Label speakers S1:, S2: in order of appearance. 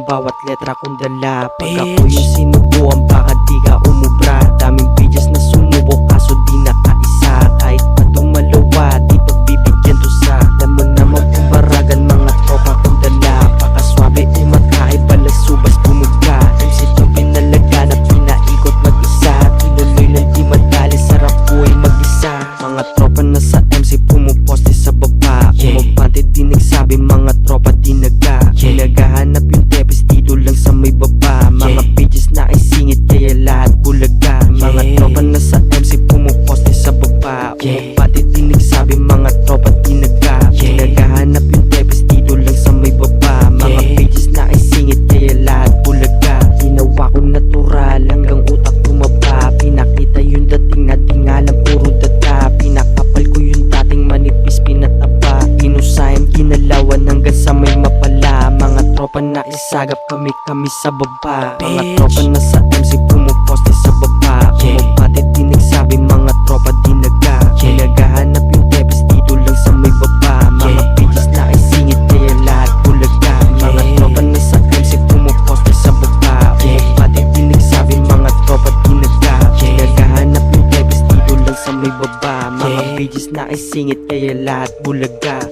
S1: bawat letra kong dala. Pag ako yung sinubuan baka di ka umubra. Daming pages na sumubok kaso di nakaisa. Kahit pa dumalawa di pagbibigyan to sa. Alam mo naman pumbaragan mga tropa kong dala. Pakaswabe umatay balas subas bumuga. MC tong pinalaga na pinaikot mag-isa. Tinuloy ng di madali sarap buhay mag-isa. Mga tropa na sa MC pumuposte sa baba. Umabante din nagsabi mga tropa dinaga. Naghahanap yung tepes dito lang sa may baba. Mga pages na ay singit kaya lahat bulaga. Mga tropa na sa MC pumuposte sa baba. Umabante din nagsabi mga tropa dinaga. Naghahanap yung tepes dito lang sa may baba. Mga pages na ay singit kaya lahat bulaga. Ginawa ko natural hanggang utak tumaba. Pinakita yung dating na di nga lang puro data. Pinakapal ko yung dating manipis pinataba. Inusayan ginalawan hanggang sa may mapala. Mga tropa na isagap kami sa baba. Mga tropa na sa MC pumuposte sa baba. Umabante din nagsabi mga tropa dinaga. Naghahanap yung tepes dito lang sa may baba. Mga pages na ay singit kaya lahat bulaga. Mga tropa na sa MC pumuposte sa baba. Umabante din nagsabi mga tropa dinaga. Naghahanap yung tepes dito lang sa may baba. Mga pages na ay singit kaya lahat bulaga.